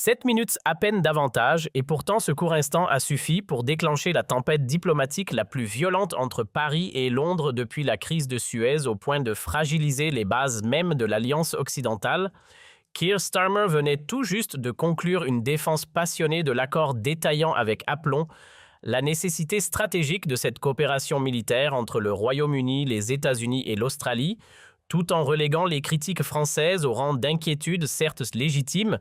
7 minutes à peine davantage, et pourtant ce court instant a suffi pour déclencher la tempête diplomatique la plus violente entre Paris et Londres depuis la crise de Suez, au point de fragiliser les bases même de l'Alliance occidentale. Keir Starmer venait tout juste de conclure une défense passionnée de l'accord détaillant avec aplomb la nécessité stratégique de cette coopération militaire entre le Royaume-Uni, les États-Unis et l'Australie, tout en reléguant les critiques françaises au rang d'inquiétudes certes légitimes,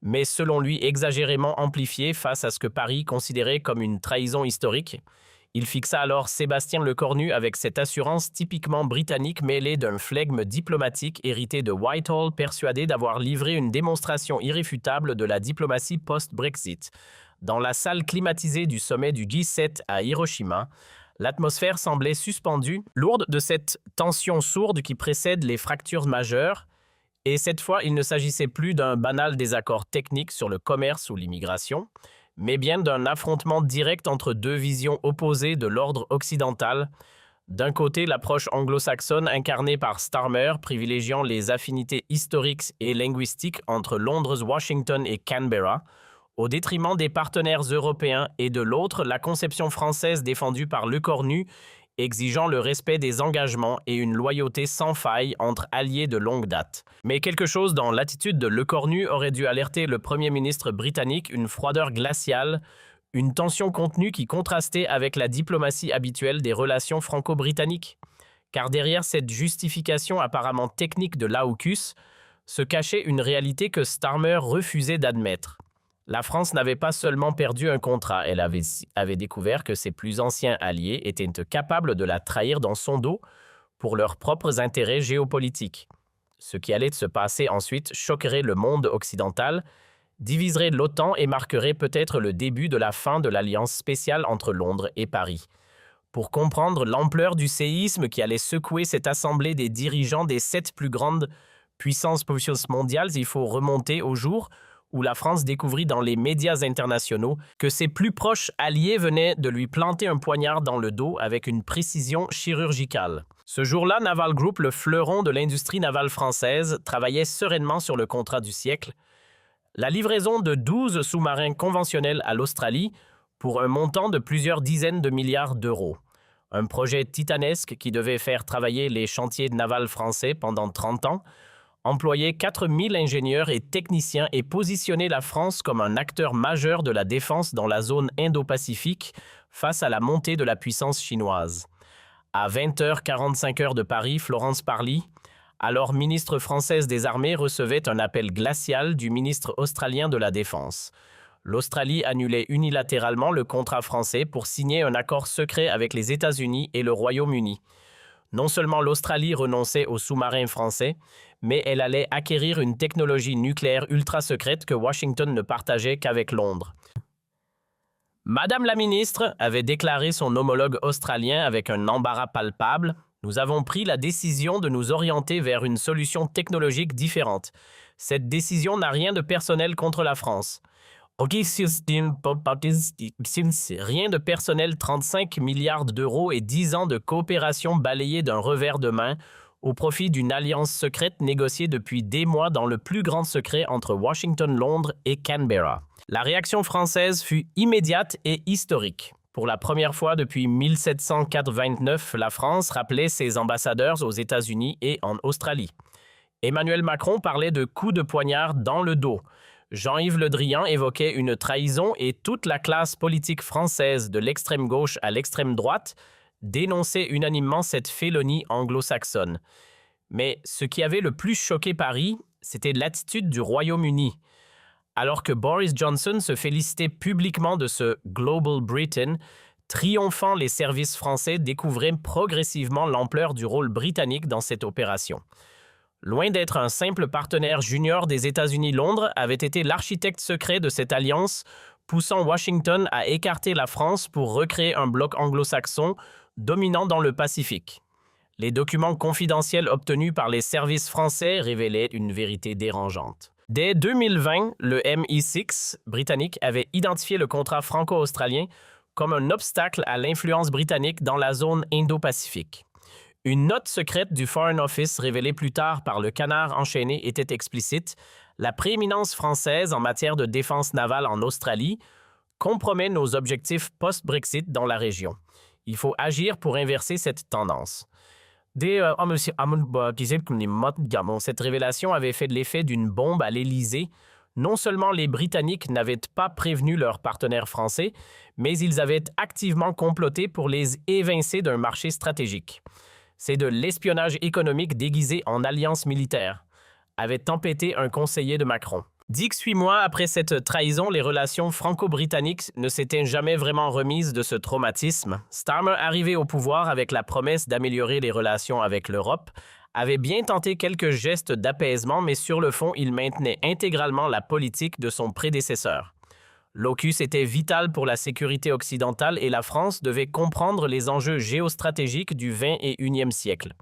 mais selon lui exagérément amplifiées face à ce que Paris considérait comme une trahison historique. Il fixa alors Sébastien Lecornu avec cette assurance typiquement britannique mêlée d'un flegme diplomatique hérité de Whitehall, persuadé d'avoir livré une démonstration irréfutable de la diplomatie post-Brexit. Dans la salle climatisée du sommet du G7 à Hiroshima, l'atmosphère semblait suspendue, lourde de cette tension sourde qui précède les fractures majeures, et cette fois il ne s'agissait plus d'un banal désaccord technique sur le commerce ou l'immigration, mais bien d'un affrontement direct entre deux visions opposées de l'ordre occidental. D'un côté, l'approche anglo-saxonne incarnée par Starmer, privilégiant les affinités historiques et linguistiques entre Londres, Washington et Canberra, au détriment des partenaires européens, et de l'autre, la conception française défendue par Lecornu, exigeant le respect des engagements et une loyauté sans faille entre alliés de longue date. Mais quelque chose dans l'attitude de Lecornu aurait dû alerter le Premier ministre britannique, une froideur glaciale, une tension contenue qui contrastait avec la diplomatie habituelle des relations franco-britanniques. Car derrière cette justification apparemment technique de l'AUKUS se cachait une réalité que Starmer refusait d'admettre. La France n'avait pas seulement perdu un contrat, elle avait découvert que ses plus anciens alliés étaient capables de la trahir dans son dos pour leurs propres intérêts géopolitiques. Ce qui allait se passer ensuite choquerait le monde occidental, diviserait l'OTAN et marquerait peut-être le début de la fin de l'alliance spéciale entre Londres et Paris. Pour comprendre l'ampleur du séisme qui allait secouer cette assemblée des dirigeants des 7 plus grandes puissances mondiales, il faut remonter au jour où la France découvrit dans les médias internationaux que ses plus proches alliés venaient de lui planter un poignard dans le dos avec une précision chirurgicale. Ce jour-là, Naval Group, le fleuron de l'industrie navale française, travaillait sereinement sur le contrat du siècle, la livraison de 12 sous-marins conventionnels à l'Australie pour un montant de plusieurs dizaines de milliards d'euros. Un projet titanesque qui devait faire travailler les chantiers navals français pendant 30 ans, employer 4000 ingénieurs et techniciens et positionner la France comme un acteur majeur de la défense dans la zone Indo-Pacifique face à la montée de la puissance chinoise. À 20h45 de Paris, Florence Parly, alors ministre française des Armées, recevait un appel glacial du ministre australien de la Défense. L'Australie annulait unilatéralement le contrat français pour signer un accord secret avec les États-Unis et le Royaume-Uni. Non seulement l'Australie renonçait aux sous-marins français, mais elle allait acquérir une technologie nucléaire ultra secrète que Washington ne partageait qu'avec Londres. Madame la ministre, avait déclaré son homologue australien avec un embarras palpable, nous avons pris la décision de nous orienter vers une solution technologique différente. Cette décision n'a rien de personnel contre la France. Rien de personnel, 35 milliards d'euros et 10 ans de coopération balayés d'un revers de main au profit d'une alliance secrète négociée depuis des mois dans le plus grand secret entre Washington, Londres et Canberra. La réaction française fut immédiate et historique. Pour la première fois depuis 1789, la France rappelait ses ambassadeurs aux États-Unis et en Australie. Emmanuel Macron parlait de coups de poignard dans le dos. Jean-Yves Le Drian évoquait une trahison et toute la classe politique française, de l'extrême gauche à l'extrême droite, dénonçait unanimement cette félonie anglo-saxonne. Mais ce qui avait le plus choqué Paris, c'était l'attitude du Royaume-Uni. Alors que Boris Johnson se félicitait publiquement de ce Global Britain, triomphant, les services français découvraient progressivement l'ampleur du rôle britannique dans cette opération. Loin d'être un simple partenaire junior des États-Unis, Londres avait été l'architecte secret de cette alliance, poussant Washington à écarter la France pour recréer un bloc anglo-saxon dominant dans le Pacifique. Les documents confidentiels obtenus par les services français révélaient une vérité dérangeante. Dès 2020, le MI6 britannique avait identifié le contrat franco-australien comme un obstacle à l'influence britannique dans la zone Indo-Pacifique. Une note secrète du Foreign Office révélée plus tard par le Canard enchaîné était explicite. La prééminence française en matière de défense navale en Australie compromet nos objectifs post-Brexit dans la région. Il faut agir pour inverser cette tendance. Cette révélation avait fait l'effet d'une bombe à l'Élysée. Non seulement les Britanniques n'avaient pas prévenu leurs partenaires français, mais ils avaient activement comploté pour les évincer d'un marché stratégique. C'est de l'espionnage économique déguisé en alliance militaire, avait tempêté un conseiller de Macron. 18 mois après cette trahison, les relations franco-britanniques ne s'étaient jamais vraiment remises de ce traumatisme. Starmer, arrivé au pouvoir avec la promesse d'améliorer les relations avec l'Europe, avait bien tenté quelques gestes d'apaisement, mais sur le fond, il maintenait intégralement la politique de son prédécesseur. L'AUKUS était vital pour la sécurité occidentale et la France devait comprendre les enjeux géostratégiques du 21e siècle.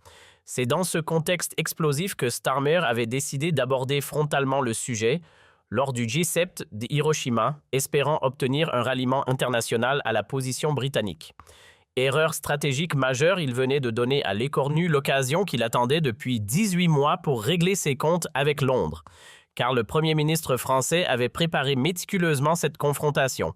C'est dans ce contexte explosif que Starmer avait décidé d'aborder frontalement le sujet lors du G7 de Hiroshima, espérant obtenir un ralliement international à la position britannique. Erreur stratégique majeure, il venait de donner à l'écornu l'occasion qu'il attendait depuis 18 mois pour régler ses comptes avec Londres, car le Premier ministre français avait préparé méticuleusement cette confrontation.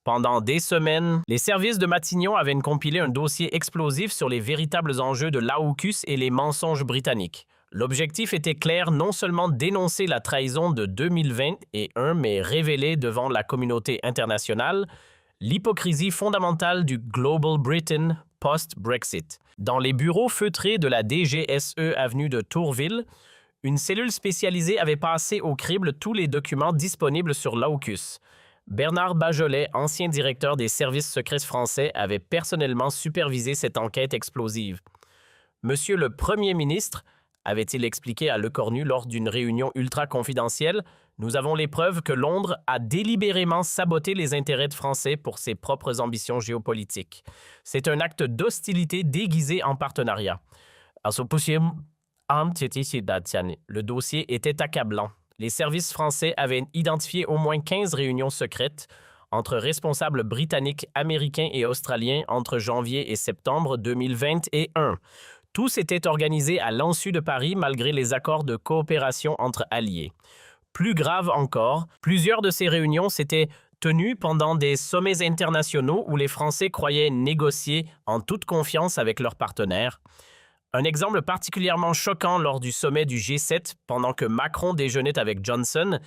Pendant des semaines, les services de Matignon avaient compilé un dossier explosif sur les véritables enjeux de l'AUKUS et les mensonges britanniques. L'objectif était clair, non seulement dénoncer la trahison de 2021, mais révéler devant la communauté internationale l'hypocrisie fondamentale du Global Britain post-Brexit. Dans les bureaux feutrés de la DGSE avenue de Tourville, une cellule spécialisée avait passé au crible tous les documents disponibles sur l'AUKUS. Bernard Bajolet, ancien directeur des services secrets français, avait personnellement supervisé cette enquête explosive. Monsieur le Premier ministre, avait-il expliqué à Lecornu lors d'une réunion ultra confidentielle, nous avons les preuves que Londres a délibérément saboté les intérêts de Français pour ses propres ambitions géopolitiques. C'est un acte d'hostilité déguisé en partenariat. Le dossier était accablant. Les services français avaient identifié au moins 15 réunions secrètes entre responsables britanniques, américains et australiens entre janvier et septembre 2021. Tous étaient organisés à l'insu de Paris malgré les accords de coopération entre alliés. Plus grave encore, plusieurs de ces réunions s'étaient tenues pendant des sommets internationaux où les Français croyaient négocier en toute confiance avec leurs partenaires. Un exemple particulièrement choquant lors du sommet du G7, pendant que Macron déjeunait avec Johnson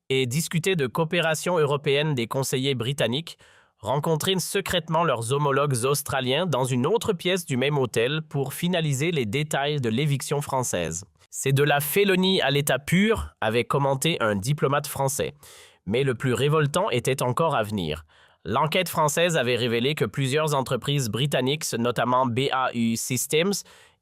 et discutait de coopération européenne des conseillers britanniques, rencontraient secrètement leurs homologues australiens dans une autre pièce du même hôtel pour finaliser les détails de l'éviction française. C'est de la félonie à l'état pur, avait commenté un diplomate français. Mais le plus révoltant était encore à venir. L'enquête française avait révélé que plusieurs entreprises britanniques, notamment BAE Systems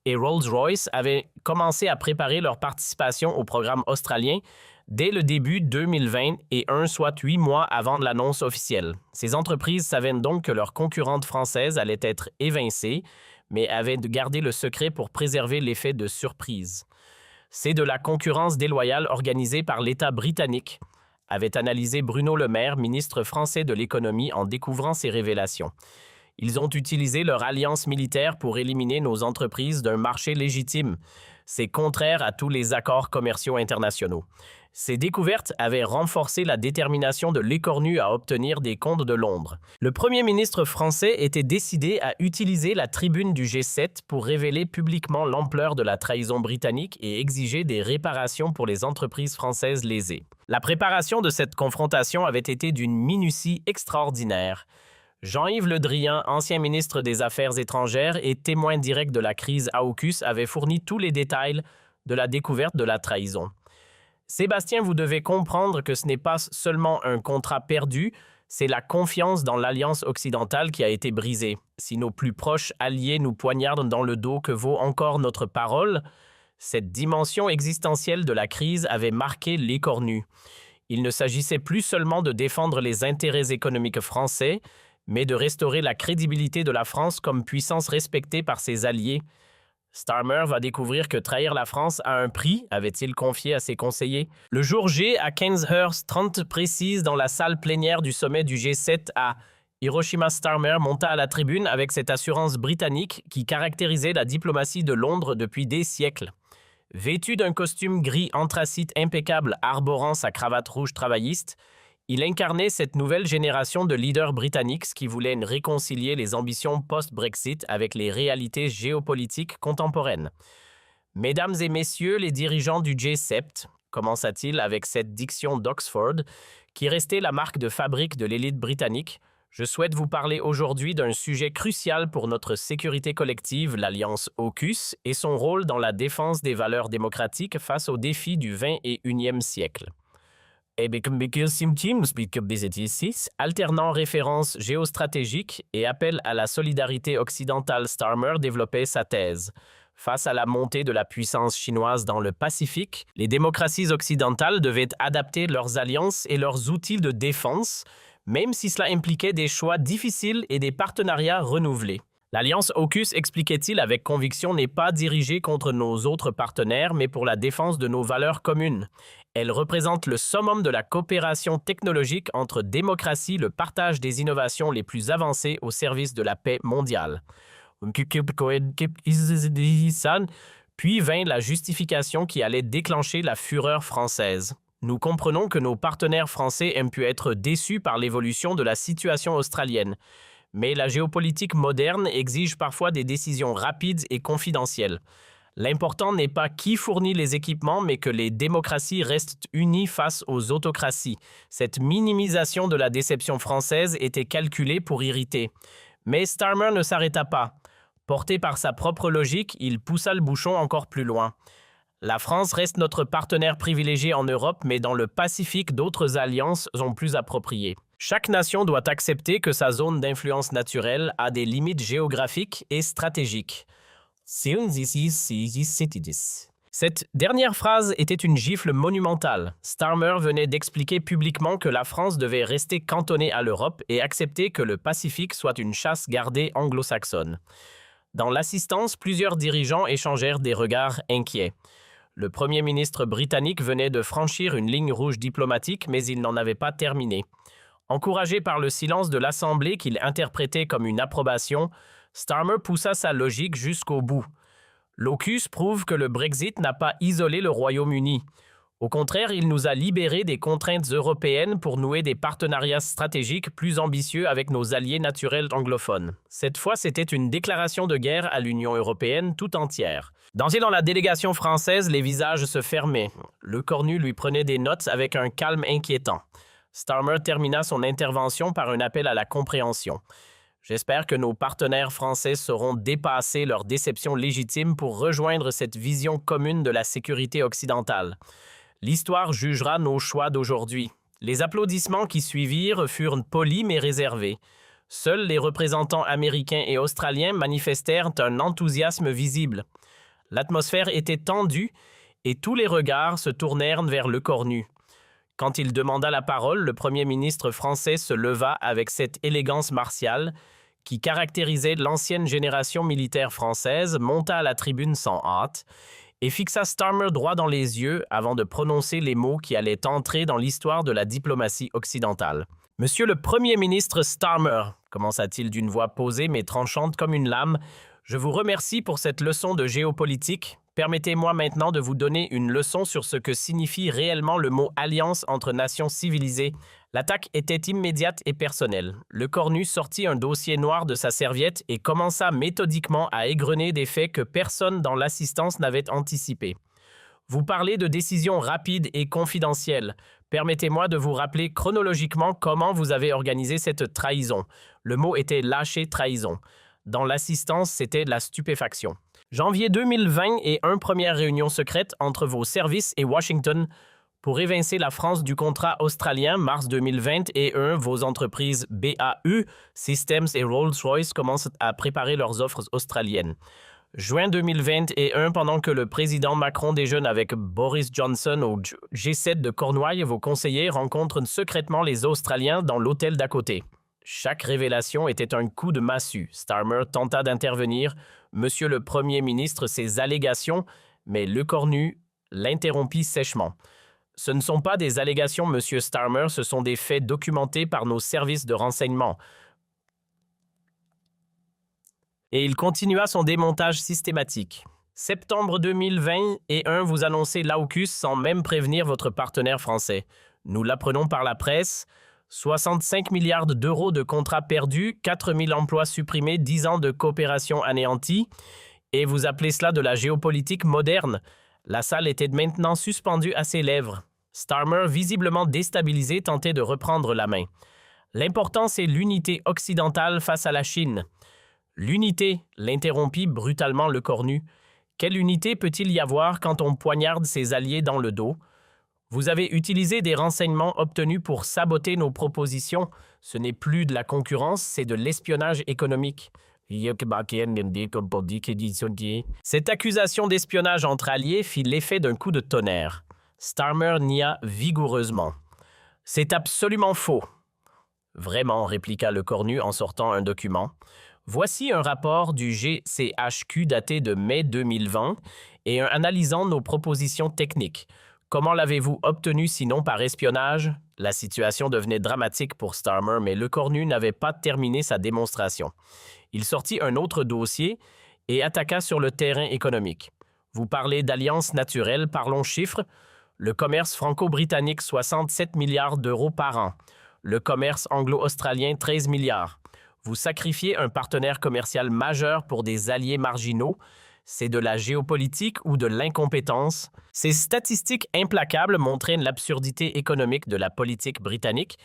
et Rolls-Royce, avaient commencé à préparer leur participation au programme australien dès le début 2021, soit 8 mois avant l'annonce officielle. Ces entreprises savaient donc que leurs concurrentes françaises allaient être évincées, mais avaient gardé le secret pour préserver l'effet de surprise. C'est de la concurrence déloyale organisée par l'État britannique, avait analysé Bruno Le Maire, ministre français de l'économie, en découvrant ces révélations. Ils ont utilisé leur alliance militaire pour éliminer nos entreprises d'un marché légitime. C'est contraire à tous les accords commerciaux internationaux. Ces découvertes avaient renforcé la détermination de l'écornu à obtenir des comptes de Londres. Le Premier ministre français était décidé à utiliser la tribune du G7 pour révéler publiquement l'ampleur de la trahison britannique et exiger des réparations pour les entreprises françaises lésées. La préparation de cette confrontation avait été d'une minutie extraordinaire. Jean-Yves Le Drian, ancien ministre des Affaires étrangères et témoin direct de la crise AUKUS, avait fourni tous les détails de la découverte de la trahison. Sébastien, vous devez comprendre que ce n'est pas seulement un contrat perdu, c'est la confiance dans l'alliance occidentale qui a été brisée. Si nos plus proches alliés nous poignardent dans le dos, que vaut encore notre parole? Cette dimension existentielle de la crise avait marqué l'écornu. Il ne s'agissait plus seulement de défendre les intérêts économiques français, mais de restaurer la crédibilité de la France comme puissance respectée par ses alliés. Starmer va découvrir que trahir la France a un prix, avait-il confié à ses conseillers. Le jour J, à 15h30 précise, dans la salle plénière du sommet du G7 à Hiroshima, Starmer monta à la tribune avec cette assurance britannique qui caractérisait la diplomatie de Londres depuis des siècles. Vêtu d'un costume gris anthracite impeccable arborant sa cravate rouge travailliste, il incarnait cette nouvelle génération de leaders britanniques qui voulaient réconcilier les ambitions post-Brexit avec les réalités géopolitiques contemporaines. Mesdames et messieurs les dirigeants du G7, commença-t-il avec cette diction d'Oxford, qui restait la marque de fabrique de l'élite britannique, je souhaite vous parler aujourd'hui d'un sujet crucial pour notre sécurité collective, l'Alliance AUKUS, et son rôle dans la défense des valeurs démocratiques face aux défis du XXIe siècle. Alternant références géostratégiques et appel à la solidarité occidentale, Starmer développait sa thèse. Face à la montée de la puissance chinoise dans le Pacifique, les démocraties occidentales devaient adapter leurs alliances et leurs outils de défense, même si cela impliquait des choix difficiles et des partenariats renouvelés. L'Alliance AUKUS, expliquait-il avec conviction, n'est pas dirigée contre nos autres partenaires, mais pour la défense de nos valeurs communes. Elle représente le summum de la coopération technologique entre démocraties, le partage des innovations les plus avancées au service de la paix mondiale. Puis vint la justification qui allait déclencher la fureur française. Nous comprenons que nos partenaires français aiment pu être déçus par l'évolution de la situation australienne. Mais la géopolitique moderne exige parfois des décisions rapides et confidentielles. L'important n'est pas qui fournit les équipements, mais que les démocraties restent unies face aux autocraties. Cette minimisation de la déception française était calculée pour irriter. Mais Starmer ne s'arrêta pas. Porté par sa propre logique, il poussa le bouchon encore plus loin. La France reste notre partenaire privilégié en Europe, mais dans le Pacifique, d'autres alliances sont plus appropriées. Chaque nation doit accepter que sa zone d'influence naturelle a des limites géographiques et stratégiques. Cette dernière phrase était une gifle monumentale. Starmer venait d'expliquer publiquement que la France devait rester cantonnée à l'Europe et accepter que le Pacifique soit une chasse gardée anglo-saxonne. Dans l'assistance, plusieurs dirigeants échangèrent des regards inquiets. Le premier ministre britannique venait de franchir une ligne rouge diplomatique, mais il n'en avait pas terminé. Encouragé par le silence de l'Assemblée qu'il interprétait comme une approbation, Starmer poussa sa logique jusqu'au bout. L'AUKUS prouve que le Brexit n'a pas isolé le Royaume-Uni. Au contraire, il nous a libérés des contraintes européennes pour nouer des partenariats stratégiques plus ambitieux avec nos alliés naturels anglophones. Cette fois, c'était une déclaration de guerre à l'Union européenne tout entière. Dans la délégation française, les visages se fermaient. Le cornu lui prenait des notes avec un calme inquiétant. Starmer termina son intervention par un appel à la compréhension. J'espère que nos partenaires français sauront dépasser leur déception légitime pour rejoindre cette vision commune de la sécurité occidentale. L'histoire jugera nos choix d'aujourd'hui. Les applaudissements qui suivirent furent polis mais réservés. Seuls les représentants américains et australiens manifestèrent un enthousiasme visible. L'atmosphère était tendue et tous les regards se tournèrent vers le cornu. Quand il demanda la parole, le premier ministre français se leva avec cette élégance martiale qui caractérisait l'ancienne génération militaire française, monta à la tribune sans hâte et fixa Starmer droit dans les yeux avant de prononcer les mots qui allaient entrer dans l'histoire de la diplomatie occidentale. « Monsieur le Premier ministre Starmer, commença-t-il d'une voix posée mais tranchante comme une lame, je vous remercie pour cette leçon de géopolitique. Permettez-moi maintenant de vous donner une leçon sur ce que signifie réellement le mot « alliance entre nations civilisées ». L'attaque était immédiate et personnelle. Le cornu sortit un dossier noir de sa serviette et commença méthodiquement à égrener des faits que personne dans l'assistance n'avait anticipés. Vous parlez de décisions rapides et confidentielles. Permettez-moi de vous rappeler chronologiquement comment vous avez organisé cette trahison. Le mot était « lâcher trahison ». Dans l'assistance, c'était la stupéfaction. Janvier 2020 et une première réunion secrète entre vos services et Washington pour évincer la France du contrat australien. Mars 2021, vos entreprises BAE, Systems et Rolls-Royce commencent à préparer leurs offres australiennes. Juin 2021, pendant que le président Macron déjeune avec Boris Johnson au G7 de Cornouailles, vos conseillers rencontrent secrètement les Australiens dans l'hôtel d'à côté. Chaque révélation était un coup de massue. Starmer tenta d'intervenir. Monsieur le Premier ministre, ces allégations, mais le cornu l'interrompit sèchement. Ce ne sont pas des allégations, Monsieur Starmer, ce sont des faits documentés par nos services de renseignement. Et il continua son démontage systématique. Septembre 2021, vous annoncez l'AUKUS sans même prévenir votre partenaire français. Nous l'apprenons par la presse. 65 milliards d'euros de contrats perdus, 4000 emplois supprimés, 10 ans de coopération anéantis. Et vous appelez cela de la géopolitique moderne. La salle était maintenant suspendue à ses lèvres. Starmer, visiblement déstabilisé, tentait de reprendre la main. L'important, c'est l'unité occidentale face à la Chine. L'unité, l'interrompit brutalement le cornu. Quelle unité peut-il y avoir quand on poignarde ses alliés dans le dos? Vous avez utilisé des renseignements obtenus pour saboter nos propositions. Ce n'est plus de la concurrence, c'est de l'espionnage économique. Cette accusation d'espionnage entre alliés fit l'effet d'un coup de tonnerre. Starmer nia vigoureusement. « C'est absolument faux. »« Vraiment, » répliqua le cornu en sortant un document. « Voici un rapport du GCHQ daté de mai 2020 et analysant nos propositions techniques. Comment l'avez-vous obtenu sinon par espionnage? » La situation devenait dramatique pour Starmer, mais le cornu n'avait pas terminé sa démonstration. Il sortit un autre dossier et attaqua sur le terrain économique. Vous parlez d'alliances naturelles, parlons chiffres. Le commerce franco-britannique, 67 milliards d'euros par an. Le commerce anglo-australien, 13 milliards. Vous sacrifiez un partenaire commercial majeur pour des alliés marginaux. C'est de la géopolitique ou de l'incompétence? Ces statistiques implacables montraient l'absurdité économique de la politique britannique,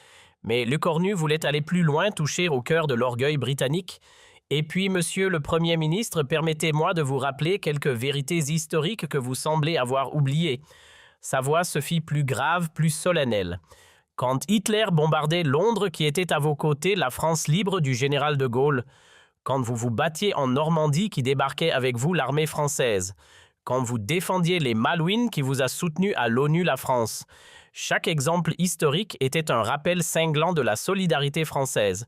mais le cornu voulait aller plus loin, toucher au cœur de l'orgueil britannique. Et puis, monsieur le Premier ministre, permettez-moi de vous rappeler quelques vérités historiques que vous semblez avoir oubliées. Sa voix se fit plus grave, plus solennelle. Quand Hitler bombardait Londres, qui était à vos côtés, la France libre du général de Gaulle. Quand vous vous battiez en Normandie, qui débarquait avec vous l'armée française. Quand vous défendiez les Malouines, qui vous a soutenu à l'ONU la France. Chaque exemple historique était un rappel cinglant de la solidarité française.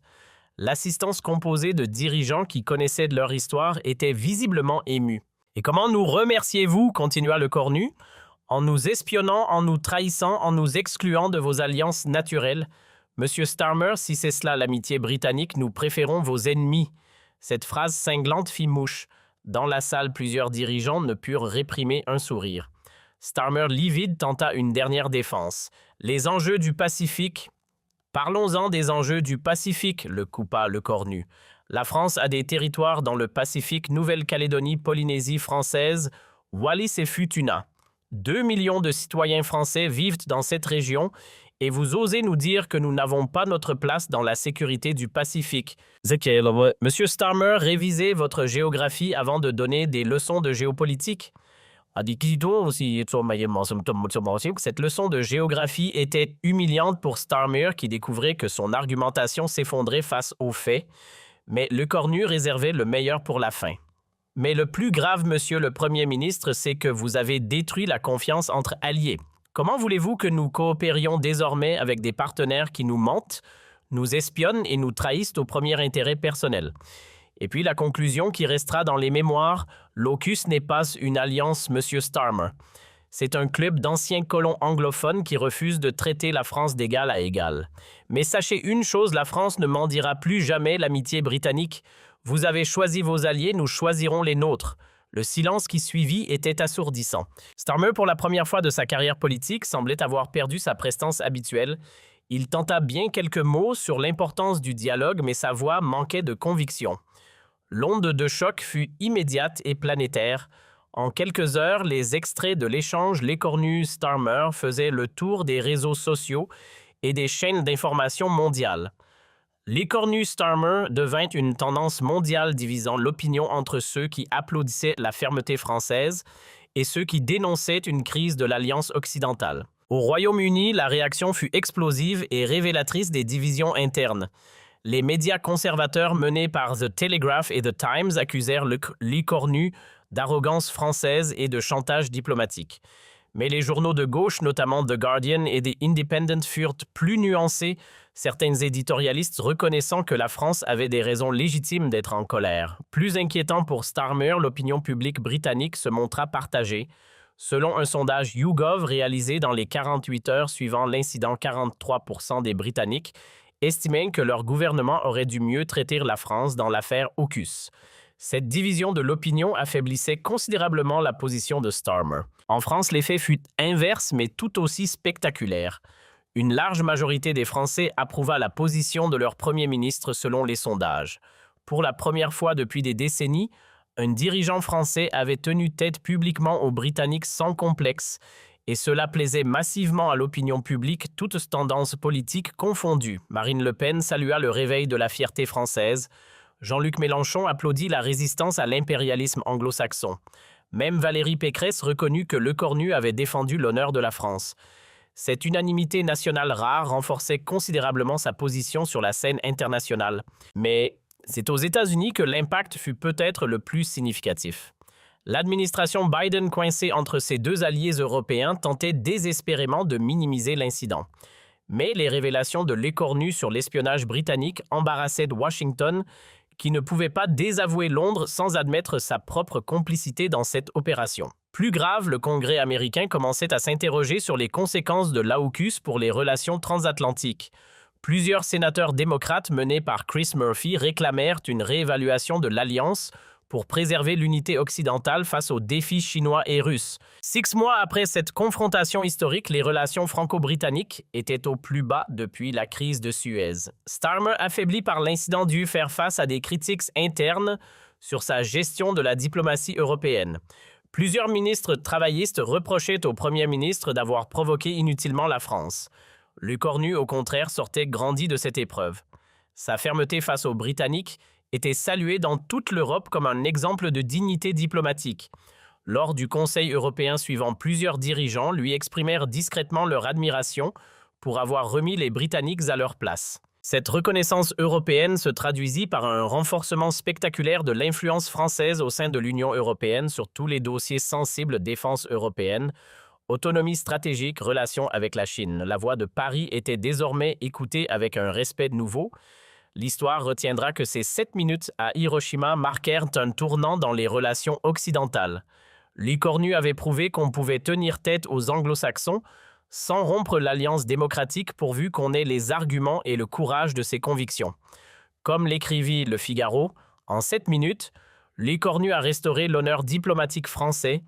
L'assistance composée de dirigeants qui connaissaient de leur histoire était visiblement émue. « Et comment nous remerciez-vous » continua le cornu. « En nous espionnant, en nous trahissant, en nous excluant de vos alliances naturelles. Monsieur Starmer, si c'est cela l'amitié britannique, nous préférons vos ennemis. » Cette phrase cinglante fit mouche. Dans la salle, plusieurs dirigeants ne purent réprimer un sourire. Starmer, livide, tenta une dernière défense. « Les enjeux du Pacifique. » « Parlons-en des enjeux du Pacifique, le coupa le cornu. La France a des territoires dans le Pacifique, Nouvelle-Calédonie, Polynésie française, Wallis et Futuna. 2 millions de citoyens français vivent dans cette région et vous osez nous dire que nous n'avons pas notre place dans la sécurité du Pacifique. Monsieur Starmer, révisez votre géographie avant de donner des leçons de géopolitique. Cette leçon de géographie était humiliante pour Starmer qui découvrait que son argumentation s'effondrait face aux faits, mais le cornu réservait le meilleur pour la fin. Mais le plus grave, monsieur le Premier ministre, c'est que vous avez détruit la confiance entre alliés. Comment voulez-vous que nous coopérions désormais avec des partenaires qui nous mentent, nous espionnent et nous trahissent au premier intérêt personnel? Et puis la conclusion qui restera dans les mémoires, l'AUKUS n'est pas une alliance, monsieur Starmer. C'est un club d'anciens colons anglophones qui refuse de traiter la France d'égal à égal. Mais sachez une chose, la France ne mendira plus jamais l'amitié britannique. Vous avez choisi vos alliés, nous choisirons les nôtres. Le silence qui suivit était assourdissant. Starmer, pour la première fois de sa carrière politique, semblait avoir perdu sa prestance habituelle. Il tenta bien quelques mots sur l'importance du dialogue, mais sa voix manquait de conviction. L'onde de choc fut immédiate et planétaire. En quelques heures, les extraits de l'échange Lécornu-Starmer faisaient le tour des réseaux sociaux et des chaînes d'information mondiales. Lécornu-Starmer devint une tendance mondiale divisant l'opinion entre ceux qui applaudissaient la fermeté française et ceux qui dénonçaient une crise de l'Alliance occidentale. Au Royaume-Uni, la réaction fut explosive et révélatrice des divisions internes. Les médias conservateurs menés par The Telegraph et The Times accusèrent Lécornu d'arrogance française et de chantage diplomatique. Mais les journaux de gauche, notamment The Guardian et The Independent, furent plus nuancés, certains éditorialistes reconnaissant que la France avait des raisons légitimes d'être en colère. Plus inquiétant pour Starmer, l'opinion publique britannique se montra partagée. Selon un sondage YouGov réalisé dans les 48 heures suivant l'incident, 43% des Britanniques estimaient que leur gouvernement aurait dû mieux traiter la France dans l'affaire AUKUS. Cette division de l'opinion affaiblissait considérablement la position de Starmer. En France, l'effet fut inverse mais tout aussi spectaculaire. Une large majorité des Français approuva la position de leur Premier ministre selon les sondages. Pour la première fois depuis des décennies, un dirigeant français avait tenu tête publiquement aux Britanniques sans complexe, et cela plaisait massivement à l'opinion publique, toutes tendances politiques confondues. Marine Le Pen salua le réveil de la fierté française. Jean-Luc Mélenchon applaudit la résistance à l'impérialisme anglo-saxon. Même Valérie Pécresse reconnut que Lecornu avait défendu l'honneur de la France. Cette unanimité nationale rare renforçait considérablement sa position sur la scène internationale. Mais c'est aux États-Unis que l'impact fut peut-être le plus significatif. L'administration Biden, coincée entre ses deux alliés européens, tentait désespérément de minimiser l'incident. Mais les révélations de Lecornu sur l'espionnage britannique embarrassaient Washington, qui ne pouvait pas désavouer Londres sans admettre sa propre complicité dans cette opération. Plus grave, le Congrès américain commençait à s'interroger sur les conséquences de l'AUKUS pour les relations transatlantiques. Plusieurs sénateurs démocrates menés par Chris Murphy réclamèrent une réévaluation de l'alliance pour préserver l'unité occidentale face aux défis chinois et russes. 6 mois après cette confrontation historique, les relations franco-britanniques étaient au plus bas depuis la crise de Suez. Starmer, affaibli par l'incident, dut faire face à des critiques internes sur sa gestion de la diplomatie européenne. Plusieurs ministres travaillistes reprochaient au Premier ministre d'avoir provoqué inutilement la France. Lecornu, au contraire, sortait grandi de cette épreuve. Sa fermeté face aux Britanniques était saluée dans toute l'Europe comme un exemple de dignité diplomatique. Lors du Conseil européen suivant, plusieurs dirigeants lui exprimèrent discrètement leur admiration pour avoir remis les Britanniques à leur place. Cette reconnaissance européenne se traduisit par un renforcement spectaculaire de l'influence française au sein de l'Union européenne sur tous les dossiers sensibles: défense européenne, autonomie stratégique, relations avec la Chine. La voix de Paris était désormais écoutée avec un respect nouveau. L'histoire retiendra que ces 7 minutes à Hiroshima marquèrent un tournant dans les relations occidentales. Lecornu avait prouvé qu'on pouvait tenir tête aux anglo-saxons sans rompre l'alliance démocratique pourvu qu'on ait les arguments et le courage de ses convictions. Comme l'écrivit Le Figaro, en 7 minutes, Lecornu a restauré l'honneur diplomatique français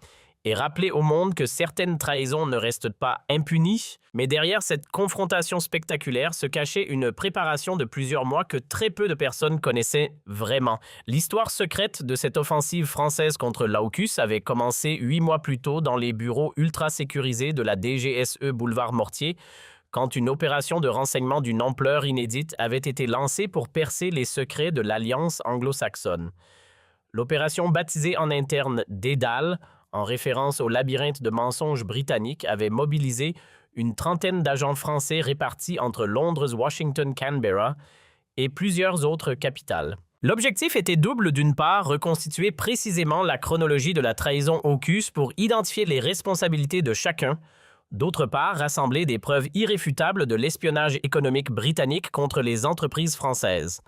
et rappelé au monde que certaines trahisons ne restent pas impunies, mais derrière cette confrontation spectaculaire se cachait une préparation de plusieurs mois que très peu de personnes connaissaient vraiment. L'histoire secrète de cette offensive française contre l'AUKUS avait commencé 8 mois plus tôt dans les bureaux ultra sécurisés de la DGSE boulevard Mortier, quand une opération de renseignement d'une ampleur inédite avait été lancée pour percer les secrets de l'Alliance anglo-saxonne. L'opération, baptisée en interne Dédale, en référence au labyrinthe de mensonges britanniques, avait mobilisé une trentaine d'agents français répartis entre Londres, Washington, Canberra et plusieurs autres capitales. L'objectif était double: d'une part, reconstituer précisément la chronologie de la trahison AUKUS pour identifier les responsabilités de chacun, d'autre part, rassembler des preuves irréfutables de l'espionnage économique britannique contre les entreprises françaises.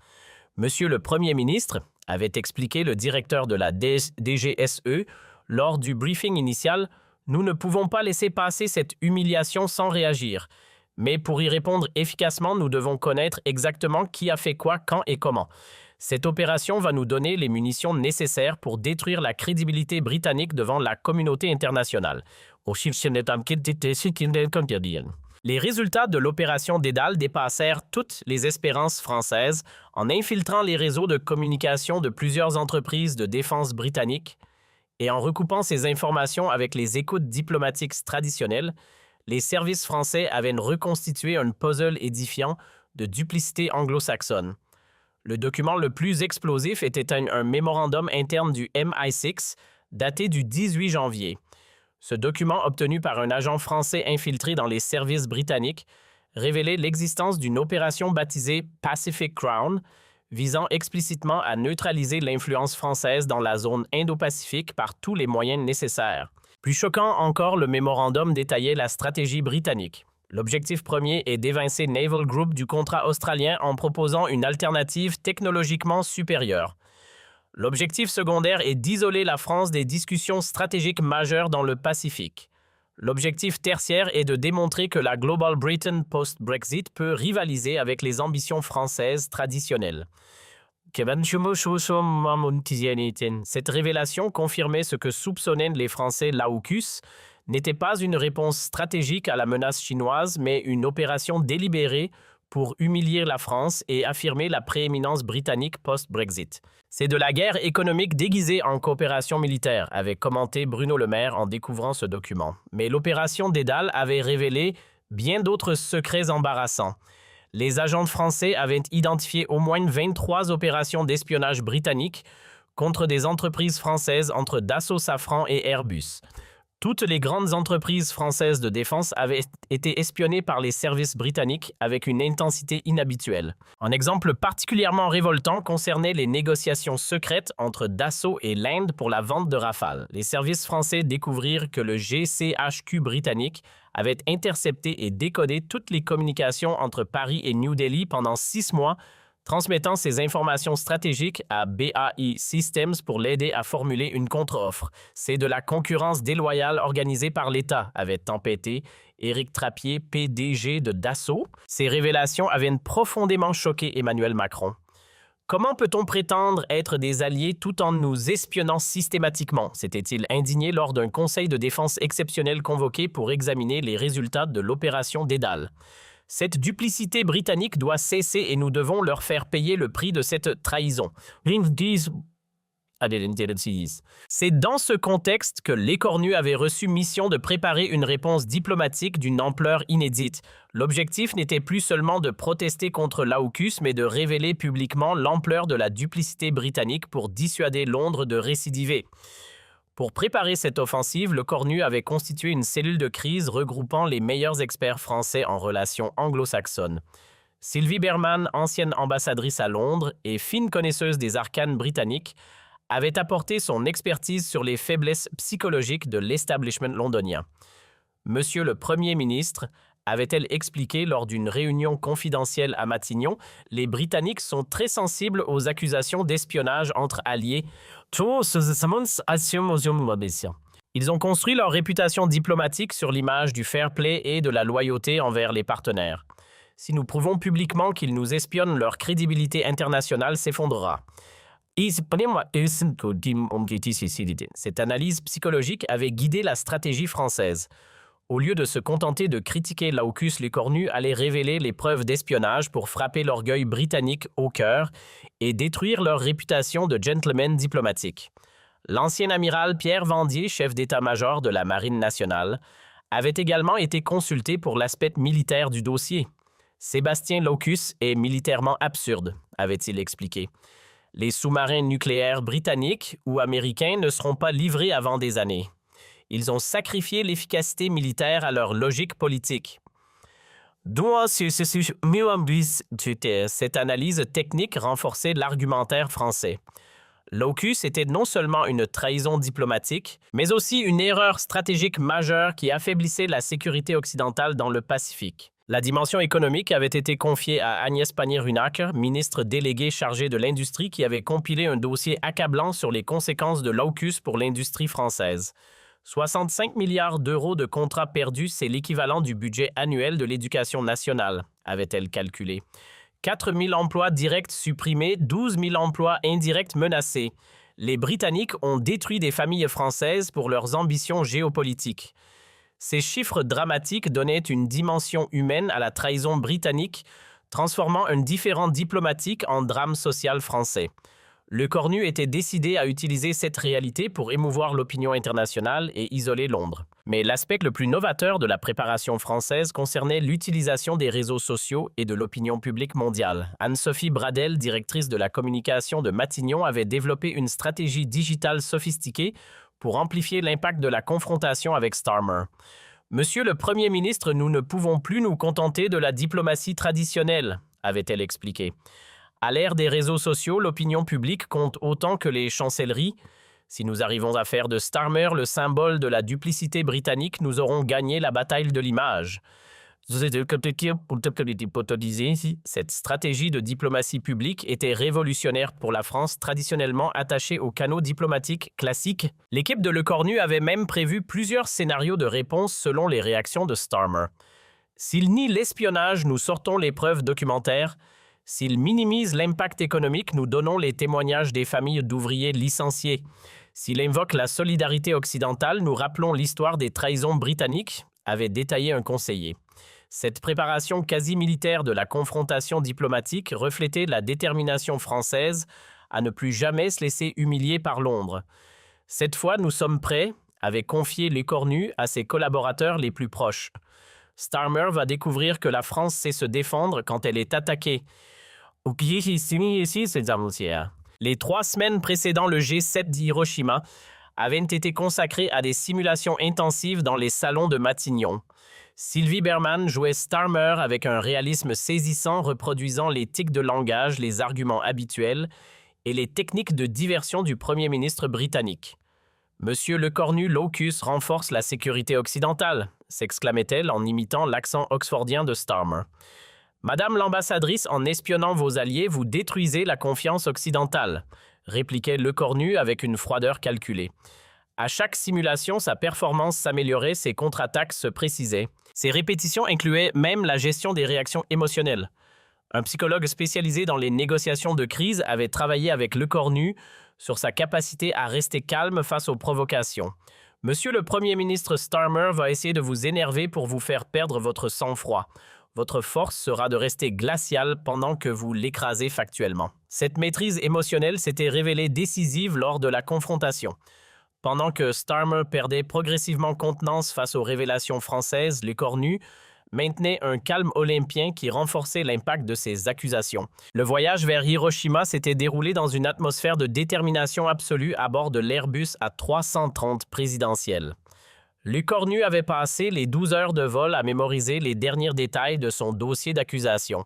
Monsieur le Premier ministre, avait expliqué le directeur de la DGSE, lors du briefing initial, nous ne pouvons pas laisser passer cette humiliation sans réagir. Mais pour y répondre efficacement, nous devons connaître exactement qui a fait quoi, quand et comment. Cette opération va nous donner les munitions nécessaires pour détruire la crédibilité britannique devant la communauté internationale. Les résultats de l'opération Dédale dépassèrent toutes les espérances françaises en infiltrant les réseaux de communication de plusieurs entreprises de défense britanniques. Et en recoupant ces informations avec les écoutes diplomatiques traditionnelles, les services français avaient reconstitué un puzzle édifiant de duplicité anglo-saxonne. Le document le plus explosif était un mémorandum interne du MI6 daté du 18 janvier. Ce document, obtenu par un agent français infiltré dans les services britanniques, révélait l'existence d'une opération baptisée Pacific Crown, visant explicitement à neutraliser l'influence française dans la zone Indo-Pacifique par tous les moyens nécessaires. Plus choquant encore, le mémorandum détaillait la stratégie britannique. L'objectif premier est d'évincer Naval Group du contrat australien en proposant une alternative technologiquement supérieure. L'objectif secondaire est d'isoler la France des discussions stratégiques majeures dans le Pacifique. L'objectif tertiaire est de démontrer que la Global Britain post-Brexit peut rivaliser avec les ambitions françaises traditionnelles. Cette révélation confirmait ce que soupçonnaient les Français l'AUKUS n'était pas une réponse stratégique à la menace chinoise, mais une opération délibérée pour humilier la France et affirmer la prééminence britannique post-Brexit. C'est de la guerre économique déguisée en coopération militaire, avait commenté Bruno Le Maire en découvrant ce document. Mais l'opération Dédale avait révélé bien d'autres secrets embarrassants. Les agents français avaient identifié au moins 23 opérations d'espionnage britanniques contre des entreprises françaises entre Dassault Safran et Airbus. Toutes les grandes entreprises françaises de défense avaient été espionnées par les services britanniques avec une intensité inhabituelle. Un exemple particulièrement révoltant concernait les négociations secrètes entre Dassault et l'Inde pour la vente de Rafale. Les services français découvrirent que le GCHQ britannique avait intercepté et décodé toutes les communications entre Paris et New Delhi pendant 6 mois, transmettant ces informations stratégiques à BAE Systems pour l'aider à formuler une contre-offre. C'est de la concurrence déloyale organisée par l'État, avait tempêté Éric Trappier, PDG de Dassault. Ces révélations avaient profondément choqué Emmanuel Macron. Comment peut-on prétendre être des alliés tout en nous espionnant systématiquement? S'était-il indigné lors d'un conseil de défense exceptionnel convoqué pour examiner les résultats de l'opération Dédale. Cette duplicité britannique doit cesser et nous devons leur faire payer le prix de cette trahison. C'est dans ce contexte que l'Écornu avait reçu mission de préparer une réponse diplomatique d'une ampleur inédite. L'objectif n'était plus seulement de protester contre l'AUKUS, mais de révéler publiquement l'ampleur de la duplicité britannique pour dissuader Londres de récidiver. Pour préparer cette offensive, le Cornu avait constitué une cellule de crise regroupant les meilleurs experts français en relations anglo-saxonnes. Sylvie Berman, ancienne ambassadrice à Londres et fine connaisseuse des arcanes britanniques, avait apporté son expertise sur les faiblesses psychologiques de l'establishment londonien. Monsieur le Premier ministre, avait-elle expliqué lors d'une réunion confidentielle à Matignon, les Britanniques sont très sensibles aux accusations d'espionnage entre alliés. Ils ont construit leur réputation diplomatique sur l'image du fair play et de la loyauté envers les partenaires. Si nous prouvons publiquement qu'ils nous espionnent, leur crédibilité internationale s'effondrera. Cette analyse psychologique avait guidé la stratégie française. Au lieu de se contenter de critiquer l'AUKUS, les Cornus allaient révéler les preuves d'espionnage pour frapper l'orgueil britannique au cœur et détruire leur réputation de gentlemen diplomatiques. L'ancien amiral Pierre Vendier, chef d'état-major de la Marine nationale, avait également été consulté pour l'aspect militaire du dossier. Sébastien Locus est militairement absurde, avait-il expliqué. Les sous-marins nucléaires britanniques ou américains ne seront pas livrés avant des années. Ils ont sacrifié l'efficacité militaire à leur logique politique. Cette analyse technique renforçait l'argumentaire français. L'AUKUS était non seulement une trahison diplomatique, mais aussi une erreur stratégique majeure qui affaiblissait la sécurité occidentale dans le Pacifique. La dimension économique avait été confiée à Agnès Pannier-Runacher, ministre déléguée chargée de l'industrie qui avait compilé un dossier accablant sur les conséquences de l'AUKUS pour l'industrie française. 65 milliards d'euros de contrats perdus, c'est l'équivalent du budget annuel de l'éducation nationale, avait-elle calculé. 4 000 emplois directs supprimés, 12 000 emplois indirects menacés. Les Britanniques ont détruit des familles françaises pour leurs ambitions géopolitiques. Ces chiffres dramatiques donnaient une dimension humaine à la trahison britannique, transformant un différend diplomatique en drame social français. Le Cornu était décidé à utiliser cette réalité pour émouvoir l'opinion internationale et isoler Londres. Mais l'aspect le plus novateur de la préparation française concernait l'utilisation des réseaux sociaux et de l'opinion publique mondiale. Anne-Sophie Bradel, directrice de la communication de Matignon, avait développé une stratégie digitale sophistiquée pour amplifier l'impact de la confrontation avec Starmer. Monsieur le Premier ministre, nous ne pouvons plus nous contenter de la diplomatie traditionnelle, avait-elle expliqué. À l'ère des réseaux sociaux, l'opinion publique compte autant que les chancelleries. Si nous arrivons à faire de Starmer le symbole de la duplicité britannique, nous aurons gagné la bataille de l'image. Cette stratégie de diplomatie publique était révolutionnaire pour la France, traditionnellement attachée aux canaux diplomatiques classiques. L'équipe de Le Cornu avait même prévu plusieurs scénarios de réponse selon les réactions de Starmer. S'il nie l'espionnage, nous sortons les preuves documentaires. S'il minimise l'impact économique, nous donnons les témoignages des familles d'ouvriers licenciés. S'il invoque la solidarité occidentale, nous rappelons l'histoire des trahisons britanniques, avait détaillé un conseiller. Cette préparation quasi-militaire de la confrontation diplomatique reflétait la détermination française à ne plus jamais se laisser humilier par Londres. Cette fois, nous sommes prêts, avait confié Lecornu à ses collaborateurs les plus proches. Starmer va découvrir que la France sait se défendre quand elle est attaquée. Les 3 semaines précédant le G7 d'Hiroshima avaient été consacrées à des simulations intensives dans les salons de Matignon. Sylvie Berman jouait Starmer avec un réalisme saisissant reproduisant les tics de langage, les arguments habituels et les techniques de diversion du Premier ministre britannique. « Monsieur Lecornu Locus renforce la sécurité occidentale », s'exclamait-elle en imitant l'accent oxfordien de Starmer. « Madame l'ambassadrice, en espionnant vos alliés, vous détruisez la confiance occidentale », répliquait Lecornu avec une froideur calculée. À chaque simulation, sa performance s'améliorait, ses contre-attaques se précisaient. Ces répétitions incluaient même la gestion des réactions émotionnelles. Un psychologue spécialisé dans les négociations de crise avait travaillé avec Lecornu sur sa capacité à rester calme face aux provocations. Monsieur le Premier ministre Starmer va essayer de vous énerver pour vous faire perdre votre sang-froid. Votre force sera de rester glaciale pendant que vous l'écrasez factuellement. Cette maîtrise émotionnelle s'était révélée décisive lors de la confrontation. Pendant que Starmer perdait progressivement contenance face aux révélations françaises, Lecornu maintenait un calme olympien qui renforçait l'impact de ses accusations. Le voyage vers Hiroshima s'était déroulé dans une atmosphère de détermination absolue à bord de l'Airbus A330 présidentiel. Lecornu avait passé les 12 heures de vol à mémoriser les derniers détails de son dossier d'accusation.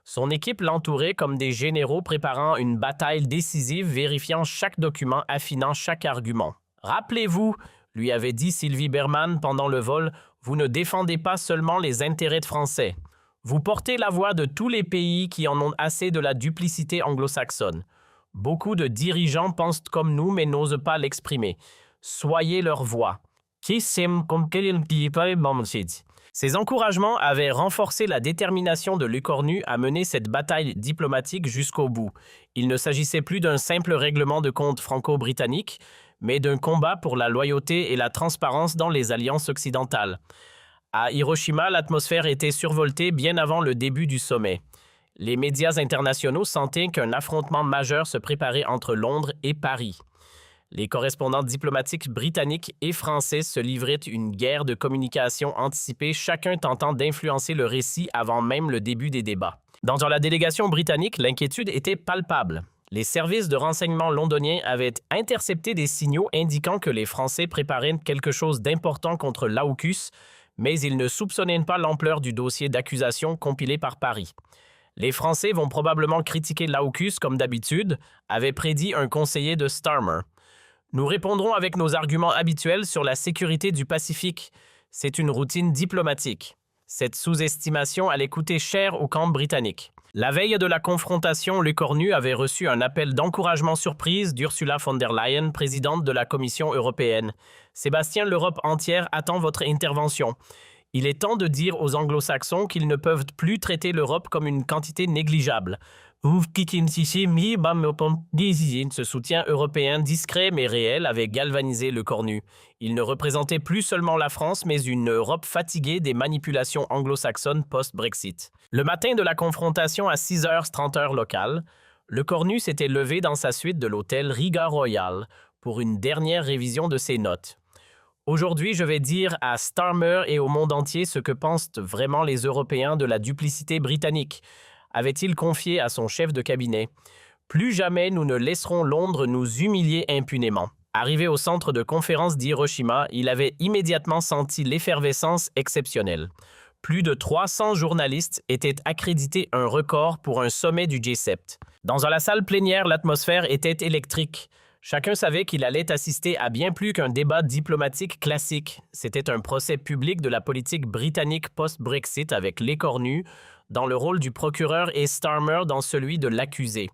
Son équipe l'entourait comme des généraux préparant une bataille décisive, vérifiant chaque document, affinant chaque argument. « Rappelez-vous », lui avait dit Sylvie Berman pendant le vol, « vous ne défendez pas seulement les intérêts de Français. Vous portez la voix de tous les pays qui en ont assez de la duplicité anglo-saxonne. Beaucoup de dirigeants pensent comme nous mais n'osent pas l'exprimer. Soyez leur voix. » Ces encouragements avaient renforcé la détermination de Lecornu à mener cette bataille diplomatique jusqu'au bout. Il ne s'agissait plus d'un simple règlement de compte franco-britannique, mais d'un combat pour la loyauté et la transparence dans les alliances occidentales. À Hiroshima, l'atmosphère était survoltée bien avant le début du sommet. Les médias internationaux sentaient qu'un affrontement majeur se préparait entre Londres et Paris. Les correspondants diplomatiques britanniques et français se livraient une guerre de communication anticipée, chacun tentant d'influencer le récit avant même le début des débats. Dans la délégation britannique, l'inquiétude était palpable. Les services de renseignement londoniens avaient intercepté des signaux indiquant que les Français préparaient quelque chose d'important contre l'AUKUS, mais ils ne soupçonnaient pas l'ampleur du dossier d'accusation compilé par Paris. Les Français vont probablement critiquer l'AUKUS comme d'habitude, avait prédit un conseiller de Starmer. Nous répondrons avec nos arguments habituels sur la sécurité du Pacifique. C'est une routine diplomatique. Cette sous-estimation allait coûter cher au camp britannique. La veille de la confrontation, Lecornu avait reçu un appel d'encouragement surprise d'Ursula von der Leyen, présidente de la Commission européenne. « Sébastien, l'Europe entière attend votre intervention. Il est temps de dire aux anglo-saxons qu'ils ne peuvent plus traiter l'Europe comme une quantité négligeable. » Ce soutien européen discret mais réel avait galvanisé Lecornu. Il ne représentait plus seulement la France, mais une Europe fatiguée des manipulations anglo-saxonnes post-Brexit. Le matin de la confrontation à 6h30 heure locale, Lecornu s'était levé dans sa suite de l'hôtel Riga Royal pour une dernière révision de ses notes. Aujourd'hui, je vais dire à Starmer et au monde entier ce que pensent vraiment les Européens de la duplicité britannique, avait-il confié à son chef de cabinet. Plus jamais nous ne laisserons Londres nous humilier impunément. Arrivé au centre de conférence d'Hiroshima, il avait immédiatement senti l'effervescence exceptionnelle. Plus de 300 journalistes étaient accrédités, un record pour un sommet du G7. Dans la salle plénière, l'atmosphère était électrique. Chacun savait qu'il allait assister à bien plus qu'un débat diplomatique classique. C'était un procès public de la politique britannique post-Brexit avec Lecornu dans le rôle du procureur et Starmer dans celui de l'accusé.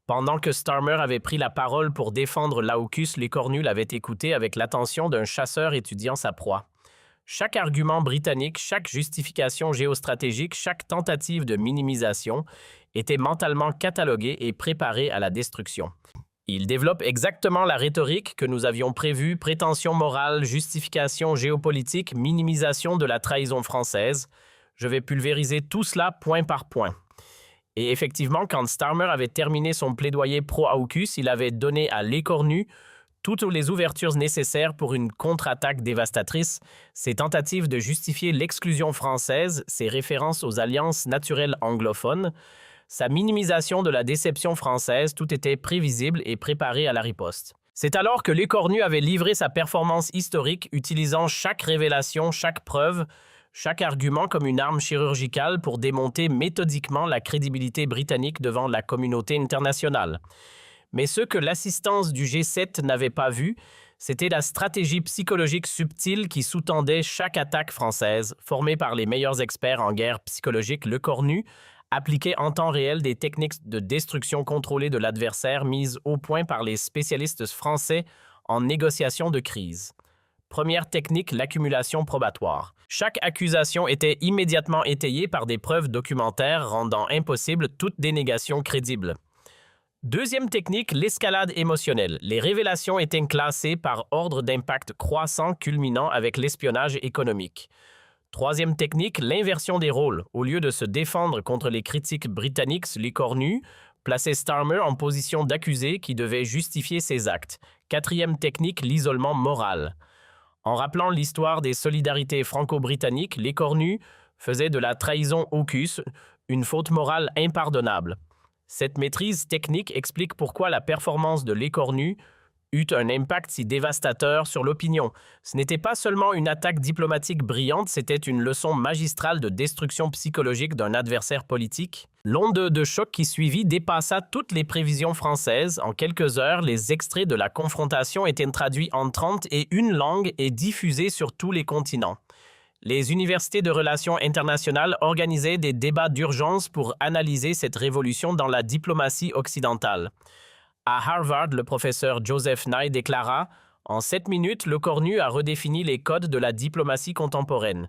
Pendant que Starmer avait pris la parole pour défendre l'AUKUS, Lecornu l'avait écouté avec l'attention d'un chasseur étudiant sa proie. Chaque argument britannique, chaque justification géostratégique, chaque tentative de minimisation était mentalement catalogué et préparé à la destruction. Il développe exactement la rhétorique que nous avions prévue, prétention morale, justification géopolitique, minimisation de la trahison française. Je vais pulvériser tout cela point par point. Et effectivement, quand Starmer avait terminé son plaidoyer pro-AUKUS, il avait donné à l'écornu toutes les ouvertures nécessaires pour une contre-attaque dévastatrice, ses tentatives de justifier l'exclusion française, ses références aux alliances naturelles anglophones, sa minimisation de la déception française, tout était prévisible et préparé à la riposte. C'est alors que l'écornu avait livré sa performance historique, utilisant chaque révélation, chaque preuve, chaque argument comme une arme chirurgicale pour démonter méthodiquement la crédibilité britannique devant la communauté internationale. Mais ce que l'assistance du G7 n'avait pas vu, c'était la stratégie psychologique subtile qui sous-tendait chaque attaque française, formée par les meilleurs experts en guerre psychologique l'écornu, appliquait en temps réel des techniques de destruction contrôlée de l'adversaire mises au point par les spécialistes français en négociation de crise. Première technique, l'accumulation probatoire. Chaque accusation était immédiatement étayée par des preuves documentaires rendant impossible toute dénégation crédible. Deuxième technique, l'escalade émotionnelle. Les révélations étaient classées par ordre d'impact croissant culminant avec l'espionnage économique. Troisième technique, l'inversion des rôles. Au lieu de se défendre contre les critiques britanniques, l'écornu plaçait Starmer en position d'accusé qui devait justifier ses actes. Quatrième technique, l'isolement moral. En rappelant l'histoire des solidarités franco-britanniques, l'écornu faisait de la trahison AUKUS une faute morale impardonnable. Cette maîtrise technique explique pourquoi la performance de l'écornu eut un impact si dévastateur sur l'opinion. Ce n'était pas seulement une attaque diplomatique brillante, c'était une leçon magistrale de destruction psychologique d'un adversaire politique. L'onde de choc qui suivit dépassa toutes les prévisions françaises. En quelques heures, les extraits de la confrontation étaient traduits en 31 langues et diffusés sur tous les continents. Les universités de relations internationales organisaient des débats d'urgence pour analyser cette révolution dans la diplomatie occidentale. À Harvard, le professeur Joseph Nye déclara « En 7 minutes, l'écornu a redéfini les codes de la diplomatie contemporaine.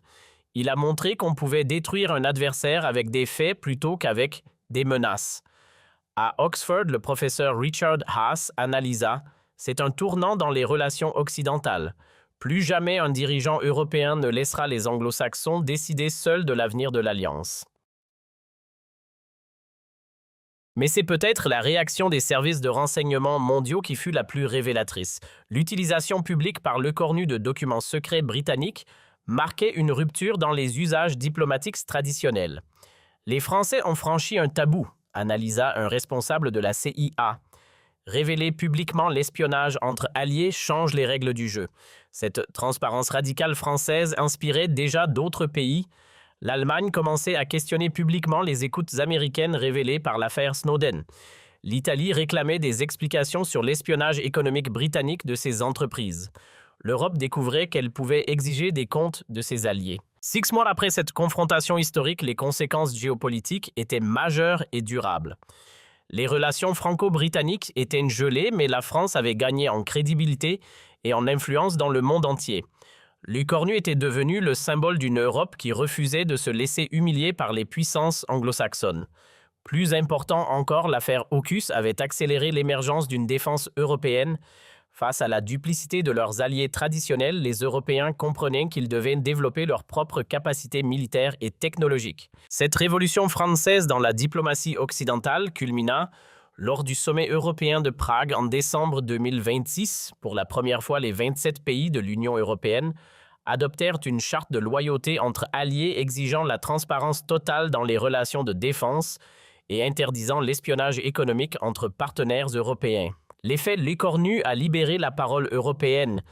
Il a montré qu'on pouvait détruire un adversaire avec des faits plutôt qu'avec des menaces. » À Oxford, le professeur Richard Haas analysa « C'est un tournant dans les relations occidentales. Plus jamais un dirigeant européen ne laissera les anglo-saxons décider seuls de l'avenir de l'Alliance. » Mais c'est peut-être la réaction des services de renseignement mondiaux qui fut la plus révélatrice. L'utilisation publique par l'écornu de documents secrets britanniques marquait une rupture dans les usages diplomatiques traditionnels. Les Français ont franchi un tabou, analysa un responsable de la CIA. Révéler publiquement l'espionnage entre alliés change les règles du jeu. Cette transparence radicale française inspirait déjà d'autres pays. L'Allemagne commençait à questionner publiquement les écoutes américaines révélées par l'affaire Snowden. L'Italie réclamait des explications sur l'espionnage économique britannique de ses entreprises. L'Europe découvrait qu'elle pouvait exiger des comptes de ses alliés. 6 mois après cette confrontation historique, les conséquences géopolitiques étaient majeures et durables. Les relations franco-britanniques étaient gelées, mais la France avait gagné en crédibilité et en influence dans le monde entier. L'écornu était devenu le symbole d'une Europe qui refusait de se laisser humilier par les puissances anglo-saxonnes. Plus important encore, l'affaire AUKUS avait accéléré l'émergence d'une défense européenne. Face à la duplicité de leurs alliés traditionnels, les Européens comprenaient qu'ils devaient développer leurs propres capacités militaires et technologiques. Cette révolution française dans la diplomatie occidentale culmina lors du sommet européen de Prague en décembre 2026. Pour la première fois, les 27 pays de l'Union européenne adoptèrent une charte de loyauté entre alliés exigeant la transparence totale dans les relations de défense et interdisant l'espionnage économique entre partenaires européens. L'effet l'écornu a libéré la parole européenne,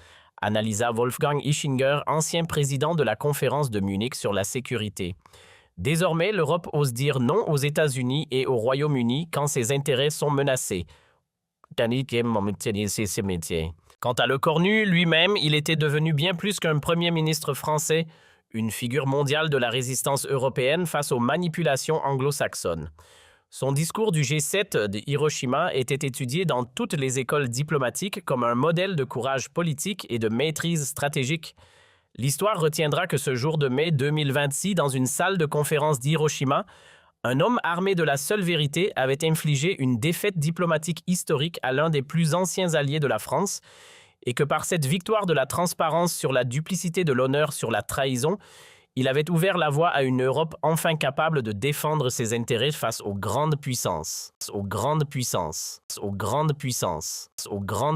analysa Wolfgang Ischinger, ancien président de la conférence de Munich sur la sécurité. Désormais, l'Europe ose dire non aux États-Unis et au Royaume-Uni quand ses intérêts sont menacés. Quant à l'écornu lui-même, il était devenu bien plus qu'un premier ministre français, une figure mondiale de la résistance européenne face aux manipulations anglo-saxonnes. Son discours du G7 de Hiroshima était étudié dans toutes les écoles diplomatiques comme un modèle de courage politique et de maîtrise stratégique. L'histoire retiendra que ce jour de mai 2026, dans une salle de conférence d'Hiroshima, un homme armé de la seule vérité avait infligé une défaite diplomatique historique à l'un des plus anciens alliés de la France, et que par cette victoire de la transparence sur la duplicité de l'honneur sur la trahison, il avait ouvert la voie à une Europe enfin capable de défendre ses intérêts face aux grandes puissances, aux grandes puissances, aux grandes puissances, aux grandes